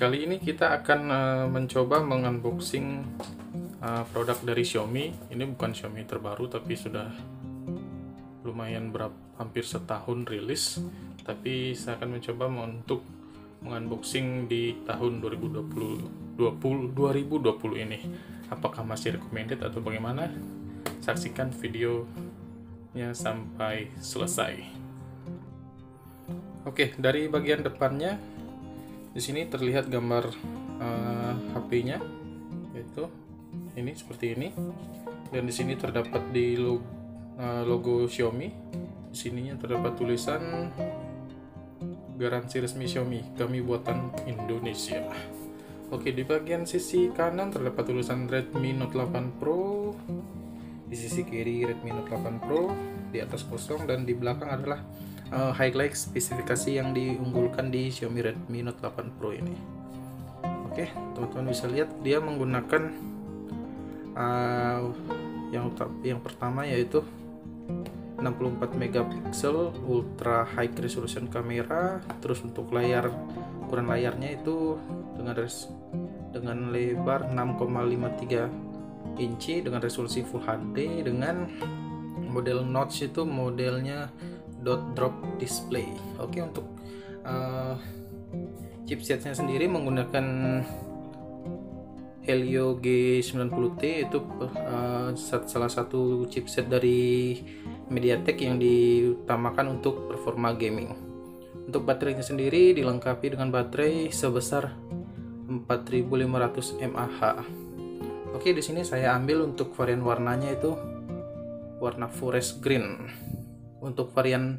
kali ini kita akan mencoba mengunboxing produk dari Xiaomi. Ini bukan Xiaomi terbaru, tapi sudah lumayan hampir setahun rilis. Tapi saya akan mencoba untuk mengunboxing di tahun 2020 ini. Apakah masih recommended atau bagaimana? Saksikan videonya sampai selesai. Oke, dari bagian depannya di sini terlihat gambar HP-nya, yaitu ini seperti ini, dan di sini terdapat di logo Xiaomi. Di sininya terdapat tulisan garansi resmi Xiaomi, kami buatan Indonesia. Oke, di bagian sisi kanan terdapat tulisan Redmi Note 8 Pro, di sisi kiri Redmi Note 8 Pro, di atas kosong, dan di belakang adalah highlight spesifikasi yang diunggulkan di Xiaomi Redmi Note 8 Pro ini. Oke, teman-teman bisa lihat dia menggunakan yang pertama yaitu 64 megapiksel ultra high resolution kamera. Terus untuk ukuran layarnya itu dengan lebar 6,53 inci dengan resolusi Full HD, dengan model notch itu modelnya dot drop display. Oke, untuk chipsetnya sendiri menggunakan Helio G90T, itu salah satu chipset dari MediaTek yang diutamakan untuk performa gaming. Untuk baterainya sendiri dilengkapi dengan baterai sebesar 4500 mAh. Oke, di sini saya ambil untuk varian warnanya itu warna forest green. Untuk varian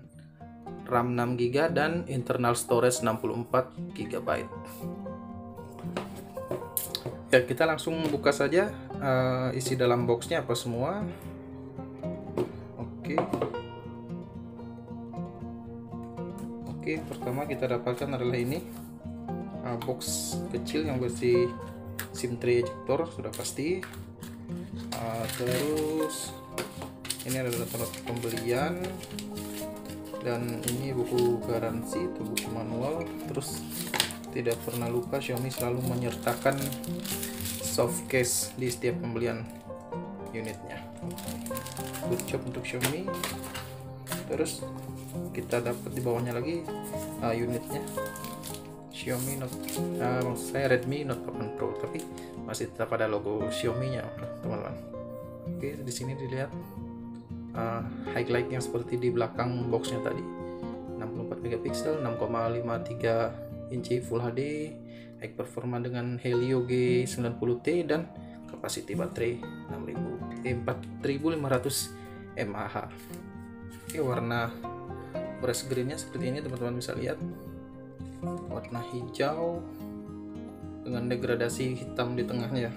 RAM 6GB dan internal storage 64 GB. Ya, kita langsung buka saja isi dalam boxnya apa semua. Oke, pertama kita dapatkan adalah ini box kecil yang berisi SIM tray ejector, sudah pasti. Terus ini adalah tanda pembelian, dan ini buku garansi atau buku manual. Terus tidak pernah lupa Xiaomi selalu menyertakan soft case di setiap pembelian unitnya. Good job untuk Xiaomi. Terus kita dapat di bawahnya lagi unitnya Xiaomi Note, maksud saya Redmi Note 8 Pro, tapi masih tetap ada logo Xiaomi-nya, teman-teman. Oke, di sini dilihat highlight yang seperti di belakang boxnya tadi, 64 megapiksel, 6,53 inci Full HD, high performa dengan Helio G90T, dan capacity baterai 4500 mAh. Oke, warna forest green-nya seperti ini, teman-teman bisa lihat, warna hijau dengan degradasi hitam di tengahnya.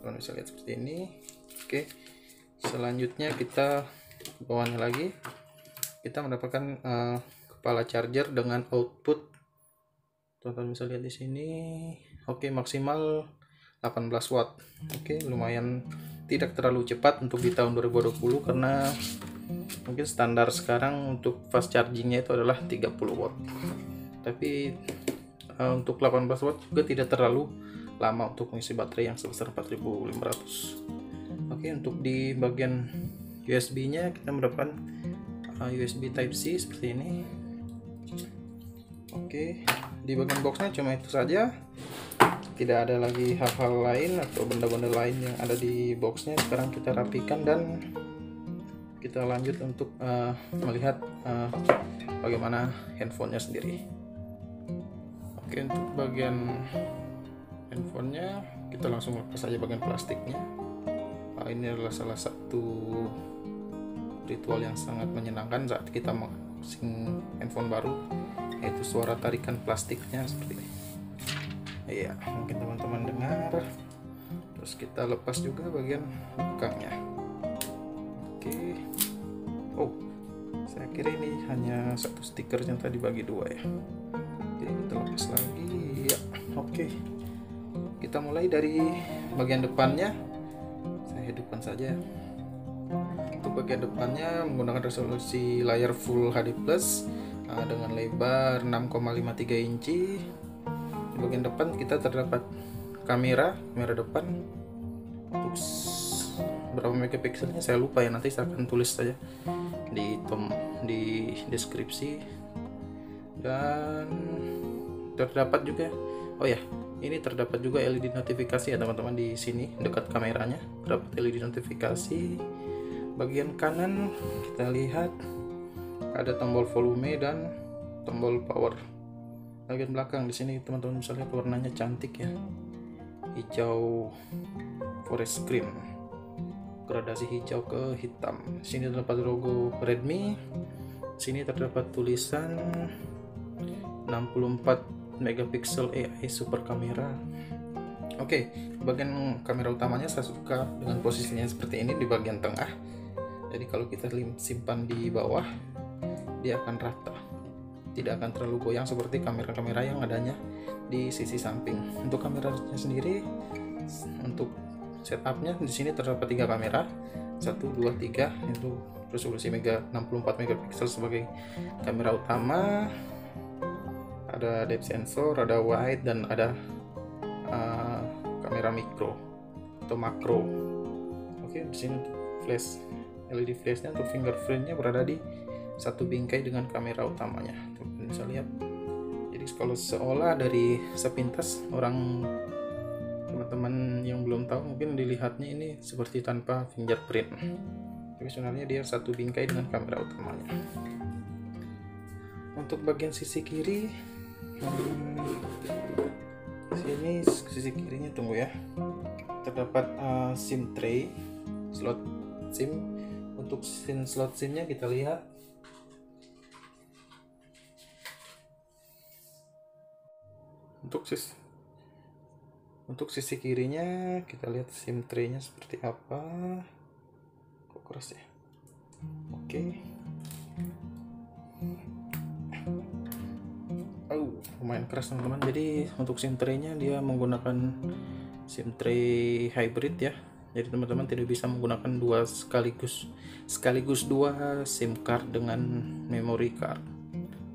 Teman-teman bisa lihat seperti ini. Oke, selanjutnya kita bawahnya lagi kita mendapatkan kepala charger dengan output, teman-teman bisa lihat di sini. Oke, maksimal 18 watt. Oke, lumayan tidak terlalu cepat untuk di tahun 2020, karena mungkin standar sekarang untuk fast chargingnya itu adalah 30 watt. Tapi untuk 18 watt juga tidak terlalu lama untuk mengisi baterai yang sebesar 4500. Oke, untuk di bagian USB-nya kita mendapatkan USB Type C seperti ini. Oke, di bagian boxnya cuma itu saja. Tidak ada lagi hal-hal lain atau benda-benda lain yang ada di boxnya. Sekarang kita rapikan dan kita lanjut untuk melihat bagaimana handphonenya sendiri. Oke, untuk bagian handphonenya kita langsung lepas saja bagian plastiknya. Ini adalah salah satu ritual yang sangat menyenangkan saat kita mengunboxing handphone baru, yaitu suara tarikan plastiknya seperti ini. Iya, mungkin teman-teman dengar. Terus kita lepas juga bagian belakangnya. Oke. Oh, saya kira ini hanya satu stiker yang tadi bagi dua ya. Jadi kita lepas lagi. Ya, oke. Kita mulai dari bagian depannya. Saya hidupkan saja. Untuk bagian depannya menggunakan resolusi layar Full HD Plus dengan lebar 6,53 inci. Di bagian depan kita terdapat kamera depan. Untuk berapa megapikselnya saya lupa ya, nanti saya akan tulis saja di deskripsi. Dan terdapat juga, oh ya, ini terdapat juga LED notifikasi ya teman-teman. Di sini dekat kameranya terdapat LED notifikasi. Bagian kanan kita lihat ada tombol volume dan tombol power. Bagian belakang di sini teman-teman bisa lihat warnanya cantik ya, hijau forest cream, gradasi hijau ke hitam. Sini terdapat logo Redmi. Sini terdapat tulisan 64 megapiksel AI super kamera. Oke, bagian kamera utamanya saya suka dengan posisinya seperti ini di bagian tengah. Jadi kalau kita simpan di bawah, dia akan rata, tidak akan terlalu goyang seperti kamera-kamera yang adanya di sisi samping. Untuk kameranya sendiri, untuk setupnya di sini terdapat 3 kamera, 1, 2, 3. Itu resolusi 64 megapiksel sebagai kamera utama. Ada depth sensor, ada wide, dan ada kamera mikro atau makro. Oke, di sini flash, LED flashnya untuk fingerprintnya berada di satu bingkai dengan kamera utamanya. Teman-teman bisa lihat. Jadi kalau seolah dari sepintas teman-teman yang belum tahu mungkin dilihatnya ini seperti tanpa fingerprint, tapi sebenarnya dia satu bingkai dengan kamera utamanya. Untuk bagian sisi kiri, sini sisi kirinya tunggu ya, terdapat SIM tray, slot SIM. Untuk slot SIM-nya kita lihat. Untuk sisi kirinya kita lihat SIM tray-nya seperti apa. Kok keras ya? Oke. Lumayan keras teman-teman. Jadi untuk SIM tray-nya dia menggunakan SIM tray hybrid ya. Jadi teman-teman tidak bisa menggunakan sekaligus dua SIM card dengan memory card.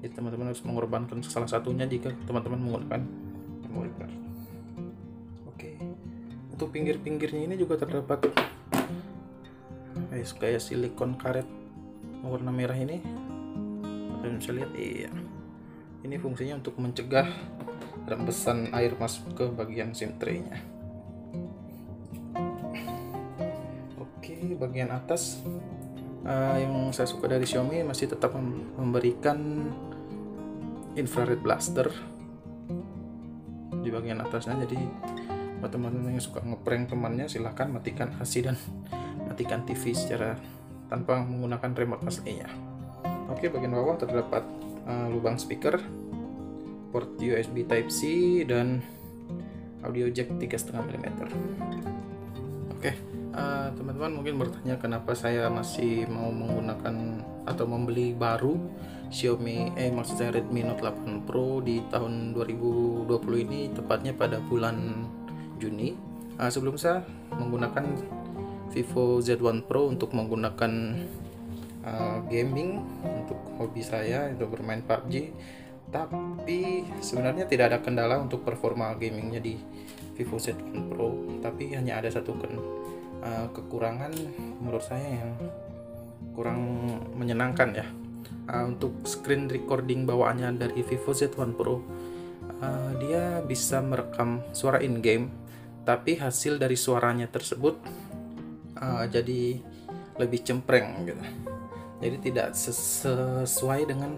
Jadi teman-teman harus mengorbankan salah satunya jika teman-teman menggunakan memory card. Oke. Untuk pinggir-pinggirnya ini juga terdapat kayak silikon karet warna merah ini. Kalian bisa lihat, iya. Ini fungsinya untuk mencegah rembesan air masuk ke bagian SIM tray-nya. Bagian atas yang saya suka dari Xiaomi masih tetap memberikan infrared blaster di bagian atasnya. Jadi buat teman-teman yang suka ngeprank temannya, silahkan matikan AC dan matikan TV secara tanpa menggunakan remote aslinya. Oke, bagian bawah terdapat lubang speaker, port USB Type-C, dan audio jack 3,5 mm. Oke. Teman-teman mungkin bertanya kenapa saya masih mau menggunakan atau membeli baru Xiaomi maksud saya Redmi Note 8 Pro di tahun 2020 ini, tepatnya pada bulan Juni. Sebelum saya menggunakan Vivo Z1 Pro untuk menggunakan gaming untuk hobi saya, itu bermain PUBG. Tapi sebenarnya tidak ada kendala untuk performa gamingnya di Vivo Z1 Pro, tapi hanya ada satu kekurangan menurut saya yang kurang menyenangkan ya. Untuk screen recording bawaannya dari Vivo Z1 Pro, dia bisa merekam suara in-game, tapi hasil dari suaranya tersebut jadi lebih cempreng gitu. Jadi tidak sesuai dengan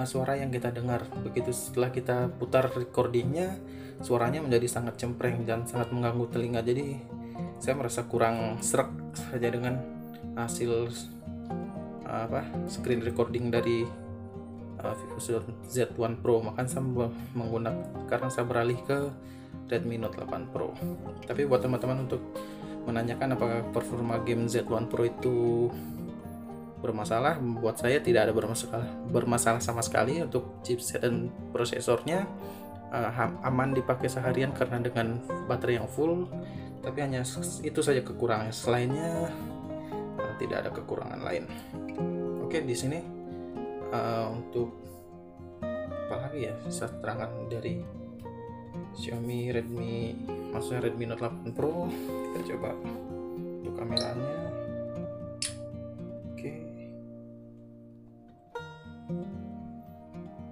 suara yang kita dengar. Begitu setelah kita putar recordingnya, suaranya menjadi sangat cempreng dan sangat mengganggu telinga. Jadi saya merasa kurang srek saja dengan hasil screen recording dari Vivo Z1 Pro. Maka saya karena saya beralih ke Redmi Note 8 Pro. Tapi buat teman-teman untuk menanyakan apakah performa game Z1 Pro itu bermasalah, buat saya tidak ada bermasalah sama sekali. Untuk chipset dan prosesornya aman dipakai seharian karena dengan baterai yang full. Tapi hanya itu saja kekurangannya, selainnya tidak ada kekurangan lain. Oke, di sini untuk apa lagi ya, saya terangkan dari Xiaomi Redmi Note 8 Pro. Kita coba untuk kameranya. Oke.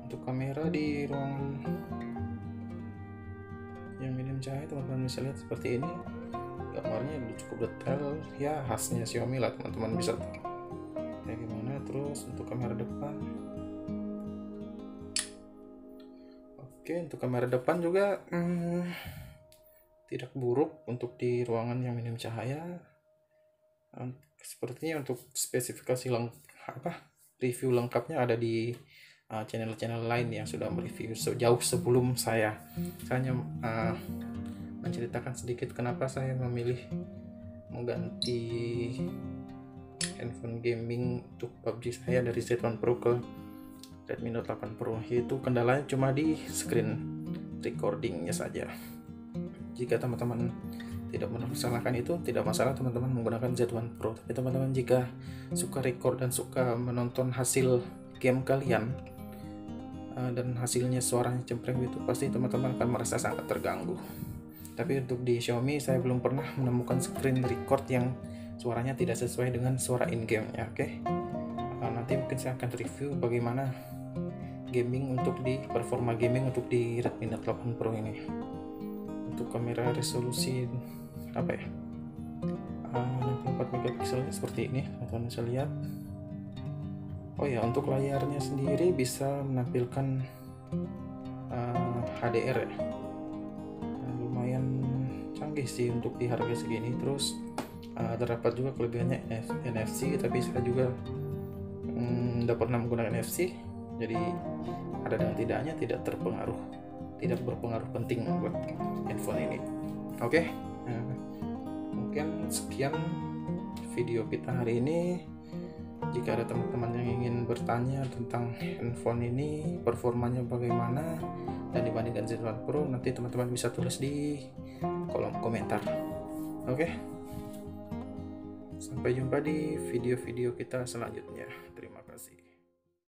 Untuk kamera di ruangan yang minim cahaya, teman-teman bisa lihat seperti ini. Gambarnya cukup detail, ya khasnya Xiaomi lah, teman-teman bisa tahu kayak gimana. Terus untuk kamera depan, oke, untuk kamera depan juga tidak buruk untuk di ruangan yang minim cahaya. Sepertinya untuk spesifikasi review lengkapnya ada di channel-channel lain yang sudah mereview jauh sebelum saya hanya menceritakan sedikit kenapa saya memilih mengganti handphone gaming untuk PUBG saya dari Z1 Pro ke Redmi Note 8 Pro. Itu kendalanya cuma di screen recordingnya saja. Jika teman-teman tidak mempermasalahkan itu, tidak masalah teman-teman menggunakan Z1 Pro. Tapi teman-teman jika suka record dan suka menonton hasil game kalian dan hasilnya suaranya cempreng gitu, pasti teman-teman akan merasa sangat terganggu. Tapi untuk di Xiaomi saya belum pernah menemukan screen record yang suaranya tidak sesuai dengan suara in-game ya. Oke. Nanti mungkin saya akan review bagaimana performa gaming untuk di Redmi Note 8 Pro ini. Untuk kamera resolusi 64 megapiksel seperti ini, teman-teman bisa lihat. Oh ya, untuk layarnya sendiri bisa menampilkan HDR ya. Lumayan canggih sih untuk di harga segini. Terus terdapat juga kelebihannya NFC, tapi saya juga tidak pernah menggunakan NFC, jadi ada dan tidaknya tidak berpengaruh penting buat handphone ini. Oke. Mungkin sekian video kita hari ini. Jika ada teman-teman yang ingin bertanya tentang handphone ini, performanya bagaimana dan dibandingkan Z1 Pro, nanti teman-teman bisa tulis di kolom komentar. Oke. Sampai jumpa di video-video kita selanjutnya. Terima kasih.